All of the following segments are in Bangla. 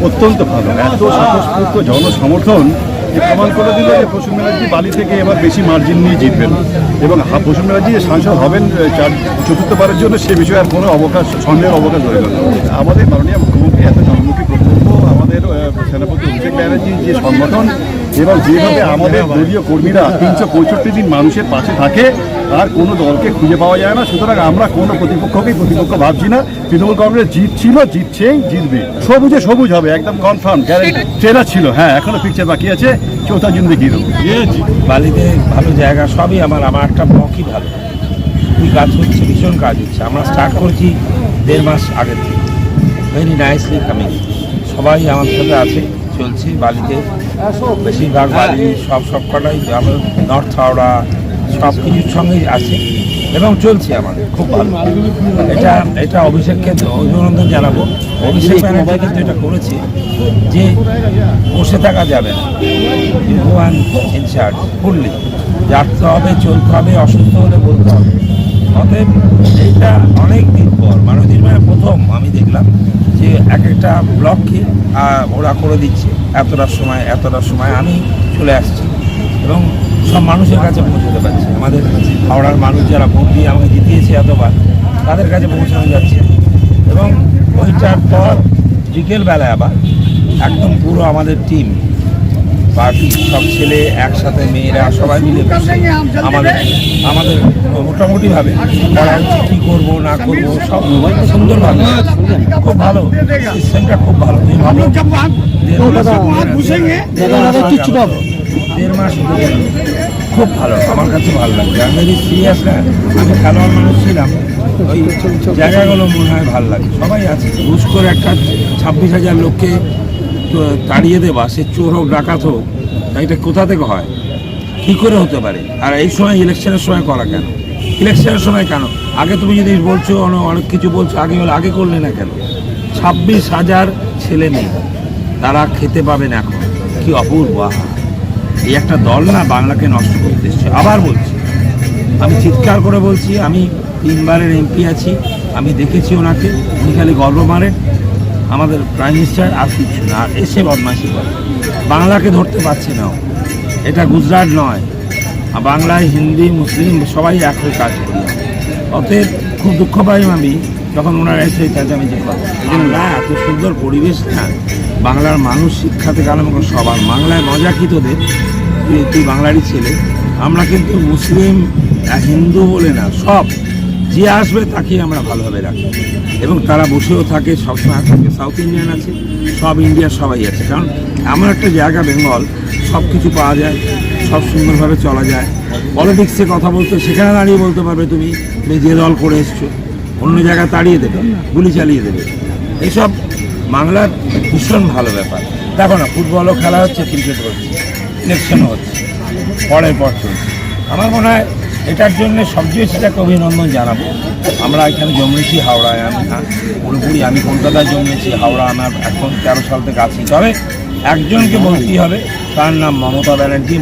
অত্যন্ত ভালো, এত স্বতঃস্ফূর্ত জনসমর্থন প্রমাণ করে দিল যে প্রসূন ব্যানার্জি বালি থেকে এবার বেশি মার্জিন নিয়ে জিতবেন এবং প্রসূন ব্যানার্জি সাংসদ হবেন চতুর্থবারের জন্য সে বিষয়ে আর কোনো অবকাশ সন্দেহের অবকাশ রইল না। আমাদের মাননীয় মুখ্যমন্ত্রী এত জনমুখী প্রকল্প, আমাদের সেনাপতি অভিষেক ব্যানার্জির যে সংগঠন এবং যেভাবে আমাদের দলীয় কর্মীরা 365 দিন মানুষের পাশে থাকে, আর কোনো দলকে খুঁজে পাওয়া যায় না। সুতরাং আমরা কোনো প্রতিপক্ষকেই প্রতিপক্ষ ভাবছি না। তৃণমূল কংগ্রেস জিতছিল, জিতছেই, জিতবে, সবুজে সবুজ হবে, একদম কনফার্ম গ্যারেন্টি। ট্রেলার ছিল, হ্যাঁ এখনো পিকচার বাকি আছে, চৌথা জুন দেখিয়ে দেবো। বালিতে ভালো জায়গা সবই আমার একটা ব্লকই ভালো, খুবই কাজ হচ্ছে, ভীষণ কাজ হচ্ছে। আমরা স্টার্ট করেছি 1.5 মাস আগের থেকে, ভেরি নাইসলি কামিং। সবাই আমার সাথে আছে, চলছে বালিতে বেশিরভাগ বালি সবকটাই আমার নর্থ হাওড়া সব কিছুর সঙ্গেই আছে এবং চলছে আমাদের খুব ভালো। এটা অভিষেককে অভিনন্দন জানাবো। অভিষেক ব্যানার্জি কিন্তু এটা করেছে যে বসে থাকা যাবে না, ওয়ান ইনচার্জ ফুললি যাতে হবে, চলতে হবে, অসুস্থ হলে বলতে হবে। অতএব এইটা অনেক দিন পর মানবনির্মাণে প্রথম আমি দেখলাম যে একটা ব্লককে ওরা করে দিচ্ছে এতটার সময় আমি চলে আসছি এবং সব মানুষের কাছে পৌঁছতে পারছি। আমাদের হাওড়ার মানুষ যারা ভোট দিয়ে আমাকে জিতিয়েছে এতবার, তাদের কাছে পৌঁছানো যাচ্ছে। এবং ওইটার পর বিকেলবেলায় আবার একদম পুরো আমাদের টিম পার্টি সব ছেলে একসাথে, মেয়েরা সবাই মিলে আমাদের মোটামুটিভাবে করা হচ্ছে, কী করবো না করবো সব সুন্দরভাবে, খুব ভালো সিস্টেমটা, খুব ভালো। 1.5 মাস খুব ভালো, আমার কাছে ভালো লাগছে। আমি যদি সিরিয়াস না, আমি খেলোয়াড় মানুষ ছিলাম, ওই জায়গাগুলো মনে হয় ভালো লাগে। সবাই আছে, ঘুষ করে একটা 26,000 লোককে তাড়িয়ে দেওয়া, সে চোর হোক ডাকাত হোক, এটা কোথা থেকে হয়, কী করে হতে পারে? আর এই সময় ইলেকশনের সময় করা কেন? ইলেকশনের সময় কেন? আগে তুমি যদি বলছো অনেক কিছু বলছো, আগে করলে না কেন? 26,000 ছেলে মেয়ে তারা খেতে পাবে না এখন, কি অপূর্ব! এই একটা দল না বাংলাকে নষ্ট করতে এসছে। আবার বলছি, আমি চিৎকার করে বলছি, আমি 3 বারের এমপি আছি, আমি দেখেছি ওনাকে, উনি খালি গর্ব মারেন আমাদের প্রাইম মিনিস্টার, আর কিছু না। আর এসে বদমাইশি করে, বাংলাকে ধরতে পারছে না। এটা গুজরাট নয়, বাংলায় হিন্দি মুসলিম সবাই এক হয়ে কাজ করি। অতএব খুব দুঃখ পাই আমি যখন ওনারা এসে চেঁচামেচি করে। না, এত সুন্দর পরিবেশ না, বাংলার মানুষ শিক্ষা থেকে আরম্ভ করে সবার বাংলায় মজা কি তোদের, তুই বাংলারই ছেলে। আমরা কিন্তু মুসলিম হিন্দু বলে না, সব যে আসবে তাকেই আমরা ভালোভাবে রাখি এবং তারা বসেও থাকে, সবসময় থাকে। সাউথ ইন্ডিয়ান আছে, সব ইন্ডিয়ার সবাই আছে, কারণ এমন একটা জায়গা বেঙ্গল, সব কিছু পাওয়া যায়, সব সুন্দরভাবে চলা যায়। পলিটিক্সে কথা বলতে সেখানে দাঁড়িয়ে বলতে পারবে তুমি যে দল করে এসছো, অন্য জায়গায় তাড়িয়ে দেবে, গুলি চালিয়ে দেবে। এইসব বাংলার ভীষণ ভালো ব্যাপার। দেখো না, ফুটবলও খেলা হচ্ছে, ক্রিকেট হচ্ছে, ইলেকশনও হচ্ছে, পরের পর চলছে। আমার মনে হয় এটার জন্য সবচেয়ে বেশি একটা অভিনন্দন জানাবো। আমরা এখানে জন্মেছি হাওড়ায়, পুরোপুরি আমি কলকাতায় জন্মেছি, হাওড়া আমার এখন 13 সাল থেকে আছি। তবে একজনকে বলতেই হবে, তার নাম মমতা ব্যানার্জি।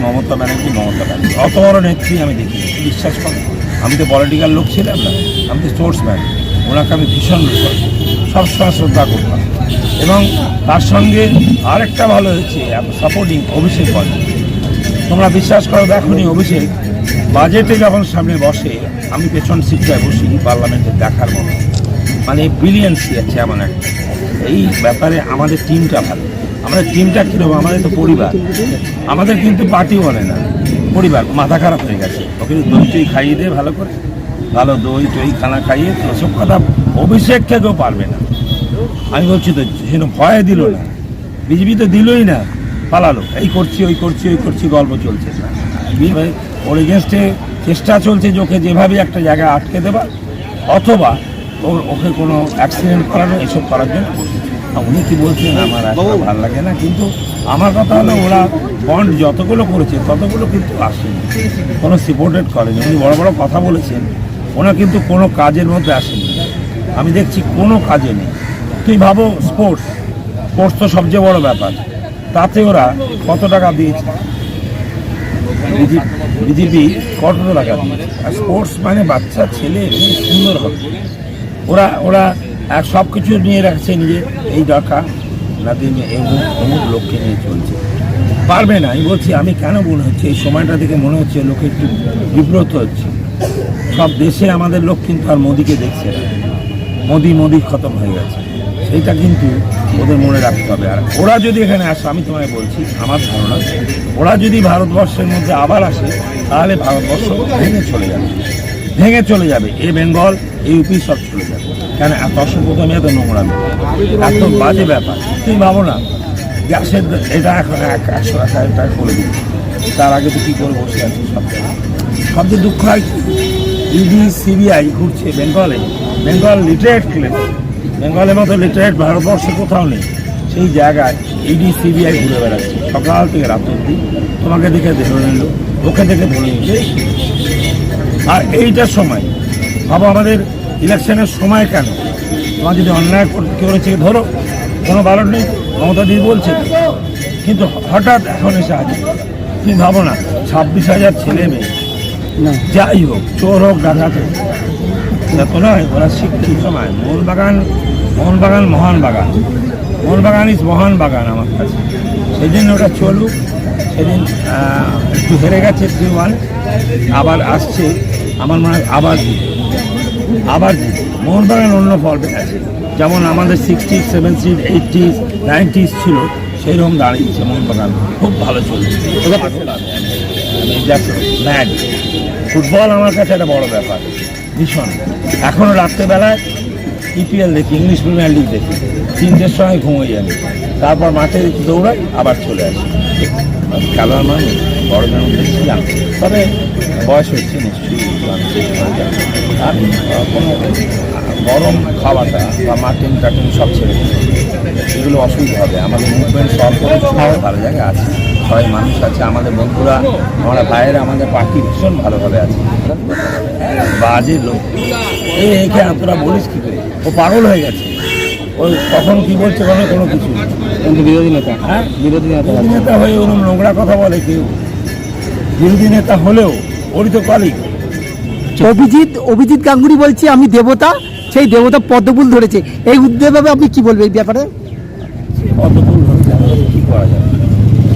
অত বড় নেত্রী আমি দেখি, বিশ্বাস করি। আমি তো পলিটিক্যাল লোক ছিলাম না, আমি তো স্পোর্টসম্যান। ওনাকে আমি ভীষণ সবসময় শ্রদ্ধা করতাম। এবং তার সঙ্গে আরেকটা ভালো হয়েছে, সাপোর্টিং অভিষেক বলে। তোমরা বিশ্বাস করো, দেখোনি অভিষেক বাজেটে যখন সামনে বসে, আমি পেছন সিটটায় বসি পার্লামেন্টে, দেখার মতো, মানে ব্রিলিয়েন্সি আছে এমন একটা। এই ব্যাপারে আমাদের টিমটা ভালো। আমাদের টিমটা কীরকম, আমাদের তো পরিবার, আমাদের কিন্তু পার্টি বলে না, পরিবার। মাথা খারাপ হয়ে গেছে, ওকে দই টই খাইয়ে দিয়ে ভালো করে, ভালো দই টই খানা খাইয়ে, ওসব কথা অভিষেককে কেউ পারবে না। আমি বলছি তো, সেটা ভয় দিল না, বিজেপি তো দিলই না, পালালো, এই করছি ওই করছি, গল্প চলছে। ওর এগেনস্টে চেষ্টা চলছে যে ওকে যেভাবে একটা জায়গায় আটকে দেবা, অথবা ওকে কোনো অ্যাক্সিডেন্ট করানো, এসব করার জন্য। উনি কি বলছেন আমার ভালো লাগে না, কিন্তু আমার কথা হলো ওরা বন্ড যতগুলো করেছে ততগুলো কিন্তু আসেনি, কোনো সাপোর্টেড করেনি। উনি বড় বড় কথা বলেছেন, ওনা কিন্তু কোনো কাজের মধ্যে আসেনি। আমি দেখছি কোনো কাজে নেই। তুই ভাবো, স্পোর্টস তো সবচেয়ে বড় ব্যাপার, তাতে ওরা কত টাকা দিয়েছে, বিজেপি কত টাকা দিয়েছে। আর স্পোর্টস মানে বাচ্চা ছেলে সুন্দর হবে, ওরা সব কিছু নিয়ে রাখছে নিজে, এই দরকার না তিনি অমুক লোককে নিয়ে চলছে, পারবে না। আমি বলছি, আমি কেন মনে হচ্ছে এই সময়টা থেকে মনে হচ্ছে লোকে একটু বিব্রত হচ্ছে। সব দেশে আমাদের লোক কিন্তু আর মোদিকে দেখছে না, মোদি খতম হয়ে গেছে, সেইটা কিন্তু ওদের মনে রাখতে হবে। আর ওরা যদি এখানে আসে, আমি তোমায় বলছি আমার ধারণা, ওরা যদি ভারতবর্ষের মধ্যে আবার আসে তাহলে ভারতবর্ষ ভেঙে চলে যাবে। এই বেঙ্গল, এই ইউপি সব চলে যাবে। কেন এত অসভ্যতামি, এত নোংরামি, এত বাজে ব্যাপার। তুমি ভাবো না, গ্যাসের এটা এখন 100 টাকা করে দিচ্ছে, তার আগে তো কী করে বসে আছে সব জায়গায়। সবচেয়ে দুঃখ হয় ইডি সিবিআই ঘুরছে বেঙ্গলে, বেঙ্গল লিটারেট ক্লেম, বেঙ্গলের মতো লিটারেট ভারতবর্ষে কোথাও নেই। সেই জায়গায় ইডি সিবিআই ঘুরে বেড়াচ্ছে সকাল থেকে রাত অব্দি, তোমাকে দেখে ধরে নিল, ওকে দেখে ধরে নিচ্ছে। আর এইটার সময় ভাবো, আমাদের ইলেকশনের সময় কেন, তোমার যদি অন্যায় করেছে ধরো, কোনো বারণ নেই, মমতা দিদি বলছে, কিন্তু হঠাৎ এখন এসে হাজির। তুমি ভাবো না, 26,000 ছেলে মেয়ে, যাই হোক, চোর হোক ডাকাত হোক, তো নয়, ওরা শিক্ষিত সময়। মোহনবাগান মহান বাগান, মোহনবাগান ইজ মহান বাগান আমার কাছে। সেই জন্য ওটা চলুক। সেদিন একটু হেরে গেছে 3-1, আবার আসছে, আমার মনে হয় আবার জিতে। মোহনবাগান অন্য ফর্মে আছে, যেমন আমাদের 60s, 70s, 80s, 90s ছিল, সেই রকম দাঁড়িয়েছে মোহনবাগান, খুব ভালো চলছে। ম্যাড ফুটবল আমার কাছে একটা বড় ব্যাপার, ভীষণ। এখনও রাত্রেবেলায় ইপিএল দেখি, ইংলিশ প্রিমিয়ার লিগ দেখি, 3টের সময় ঘুমিয়ে যাবে, তারপর মাঠে দৌড়াই, আবার চলে আসি। খেলোয়াড় মানুষ, বড়দের মধ্যে ছিলাম, তবে বয়স হচ্ছে নিশ্চয়ই আর কোনো গরম খাওয়াটা বা মার্টিন টাটিন সব ছেড়ে দিচ্ছে, এগুলো অসুবিধা হবে। আমাদের মুভমেন্ট সব করে ভালো জায়গায় আছে, সবাই মানুষ আছে, আমাদের বন্ধুরা, আমরা ভাইয়েরা, আমাদের পার্টি ভীষণ ভালোভাবে আছে। বাজে লোক এইখানে তোরা বলিস কী করে, ও পাগল হয়ে গেছে, ওই কখন কী বলছে কোনো কিছু। কিন্তু বিরোধী নেতা, হ্যাঁ বিরোধী নেতা হয়ে ওরকম নোংরা কথা বলে কেউ, বিরোধী নেতা হলেও ওরই তো কলিগ। অভিজিৎ গাঙ্গুলি বলছে আমি দেবতা, সেই দেবতা পদ্মফুল ধরেছে, এই উদ্যোগে আপনি কি বলবেন এই ব্যাপারে? পদ্মফুল ধরেছে, কী করা যাবে,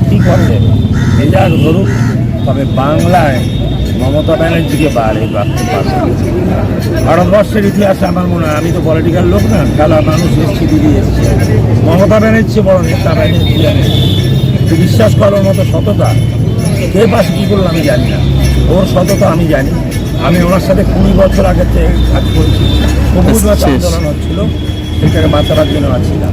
কী করবে, এই যা ধরুক। তবে বাংলায় মমতা ব্যানার্জিকে ভারতবর্ষের ইতিহাসে আমার মনে হয়, আমি তো পলিটিক্যাল লোক না, খেলা মানুষ এসছে, দিদি এসছে, মমতা ব্যানার্জি বড় নেতা ব্যানার্জি বিশ্বাস করার মতো সততা কে পাশে কী করলো আমি জানি না, ওর সততা আমি জানি। আমি ওনার সাথে 20 বছর আগে থেকে কাজ করছি, সবুজ আন্দোলন হচ্ছিল, সেটাকে বাঁচাবার জন্য আছি না।